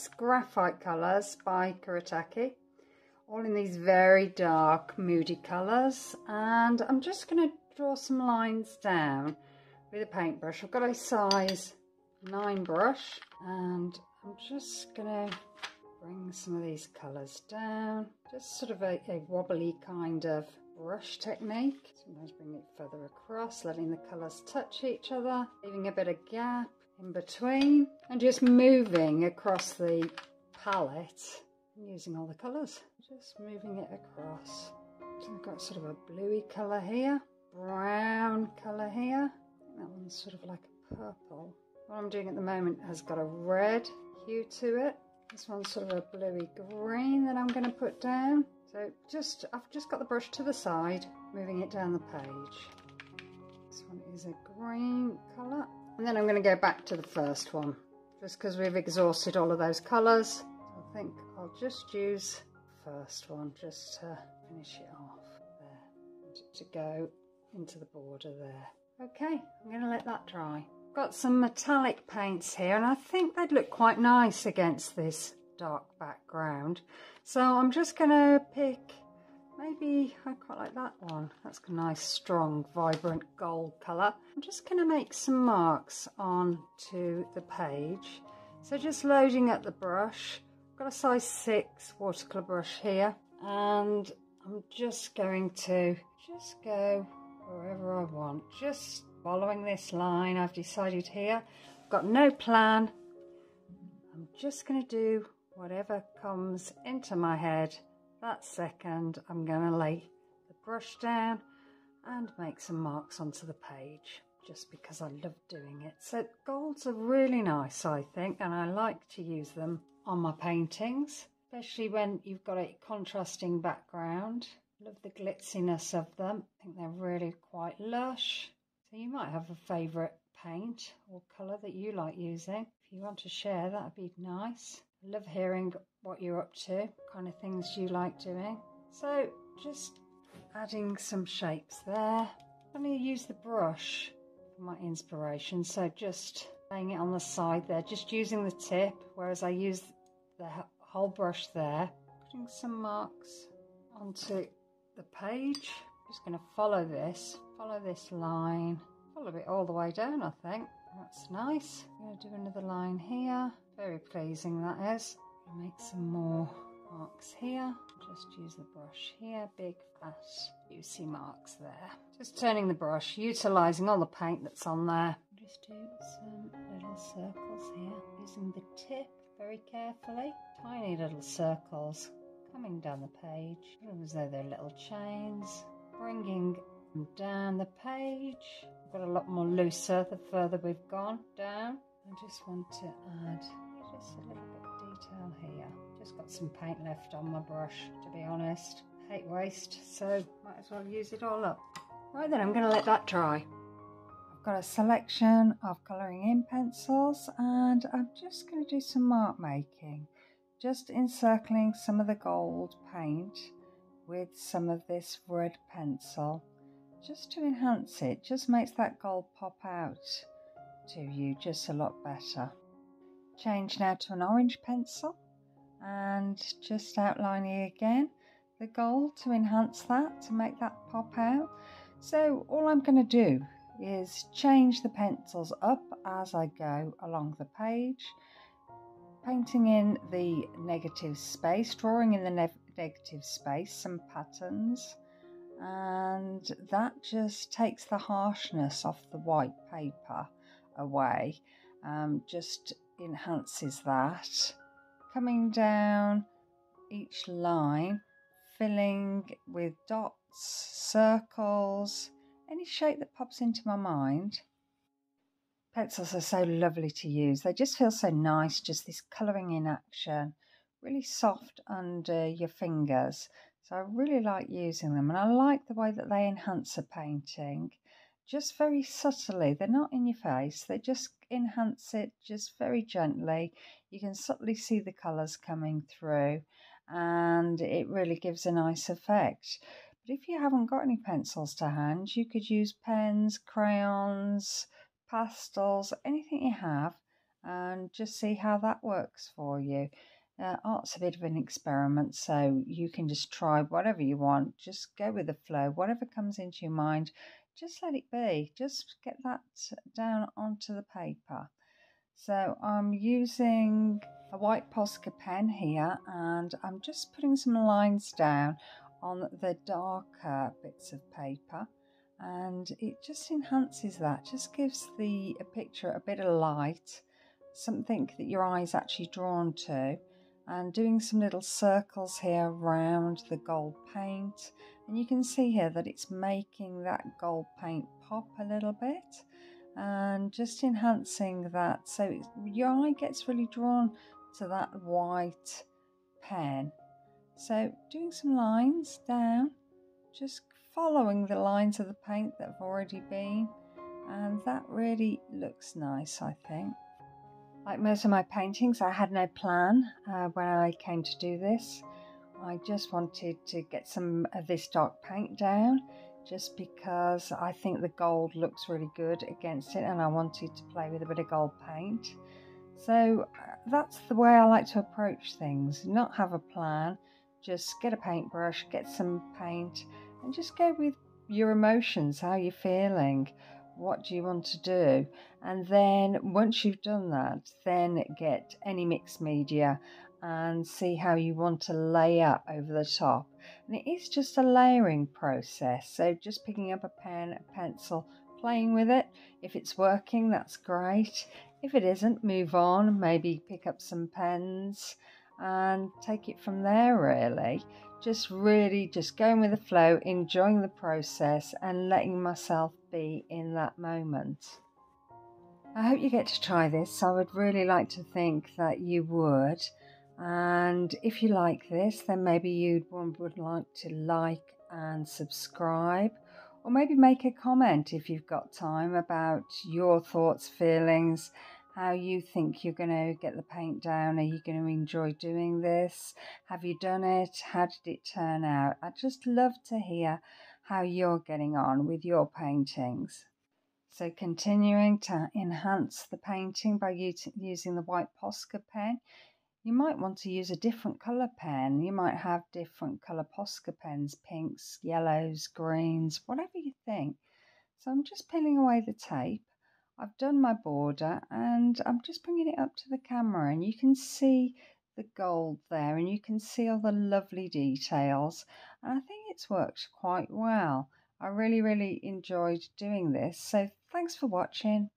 nice graphite colours by Kuretake, all in these very dark, moody colours, and I'm just going to draw some lines down with a paintbrush. I've got a size 9 brush, and I'm just going to bring some of these colours down, just sort of a wobbly kind of brush technique. Sometimes bring it further across, letting the colours touch each other, leaving a bit of gap in between, and just moving across the palette and using all the colours, just moving it across. So I've got sort of a bluey colour here, brown colour here. I think that one's sort of like a purple. What I'm doing at the moment has got a red hue to it. This one's sort of a bluey green that I'm going to put down. So I've just got the brush to the side, moving it down the page. This one is a green colour. And then I'm going to go back to the first one, just because we've exhausted all of those colours. I think I'll just use the first one just to finish it off there, to go into the border there. Okay, I'm going to let that dry. Got some metallic paints here, and I think they'd look quite nice against this dark background. So I'm just going to pick, maybe I quite like that one. That's a nice, strong, vibrant gold colour. I'm just going to make some marks onto the page. So just loading up the brush. I've got a size 6 watercolour brush here, and I'm just going to go wherever I want. Just following this line I've decided here. I've got no plan. I'm just going to do whatever comes into my head that second. I'm going to lay the brush down and make some marks onto the page, just because I love doing it. So golds are really nice, I think, and I like to use them on my paintings, especially when you've got a contrasting background. Love the glitziness of them. I think they're really quite lush. So you might have a favourite paint or colour that you like using. If you want to share, that would be nice. I love hearing what you're up to, what kind of things you like doing. So just adding some shapes there. I'm going to use the brush for my inspiration, so just laying it on the side there, just using the tip, whereas I use the whole brush there. Putting some marks onto the page. Just going to follow this line, follow it all the way down. I think that's nice. I'm going to do another line here. Very pleasing, that is. I'll make some more marks here. Just use the brush here, big fat juicy marks there. Just turning the brush, utilising all the paint that's on there. Just do some little circles here, using the tip very carefully. Tiny little circles coming down the page, as though they're little chains. Bringing them down the page. Got a lot more looser the further we've gone down. I just want to add just a little bit of detail here. Just got some paint left on my brush, to be honest. Hate waste, so might as well use it all up. Right then, I'm going to let that dry. I've got a selection of colouring in pencils, and I'm just going to do some mark making. Just encircling some of the gold paint with some of this red pencil, just to enhance it. Just makes that gold pop out to you just a lot better. Change now to an orange pencil, and just outlining again the gold to enhance that, to make that pop out. So all I'm going to do is change the pencils up as I go along the page, painting in the negative space, drawing in the negative space some patterns, and that just takes the harshness off the white paper away, just enhances that. Coming down each line, filling with dots, circles, any shape that pops into my mind. Pencils are so lovely to use. They just feel so nice, just this colouring in action, really soft under your fingers. So I really like using them, and I like the way that they enhance a painting, just very subtly. They're not in your face, they just enhance it just very gently. You can subtly see the colours coming through, and it really gives a nice effect. But if you haven't got any pencils to hand, you could use pens, crayons, pastels, anything you have, and just see how that works for you. Art's a bit of an experiment, so you can just try whatever you want. Just go with the flow. Whatever comes into your mind, just let it be. Just get that down onto the paper. So I'm using a white Posca pen here, and I'm just putting some lines down on the darker bits of paper, and it just enhances that, just gives the picture a bit of light, something that your eye's actually drawn to. And doing some little circles here around the gold paint, and you can see here that it's making that gold paint pop a little bit and just enhancing that, so your eye gets really drawn to that white pen. So doing some lines down, just following the lines of the paint that have already been, and that really looks nice, I think. Like most of my paintings, I had no plan when I came to do this. I just wanted to get some of this dark paint down, just because I think the gold looks really good against it, and I wanted to play with a bit of gold paint. So that's the way I like to approach things, not have a plan, just get a paintbrush, get some paint, and just go with your emotions, how you're feeling, what do you want to do. And then once you've done that, then get any mixed media and see how you want to layer over the top. And it is just a layering process, so just picking up a pen, a pencil, playing with it. If it's working, that's great. If it isn't, move on, maybe pick up some pens and take it from there, really. Just really just going with the flow, enjoying the process and letting myself be in that moment. I hope you get to try this. I would really like to think that you would. And if you like this, then maybe you would like to like and subscribe, or maybe make a comment if you've got time about your thoughts, feelings, how you think you're going to get the paint down. Are you going to enjoy doing this? Have you done it? How did it turn out? I'd just love to hear how you're getting on with your paintings. So continuing to enhance the painting by using the white Posca pen. You might want to use a different colour pen. You might have different colour Posca pens, pinks, yellows, greens, whatever you think. So I'm just peeling away the tape. I've done my border and I'm just bringing it up to the camera, and you can see the gold there and you can see all the lovely details, and I think it's worked quite well. I really enjoyed doing this, so thanks for watching.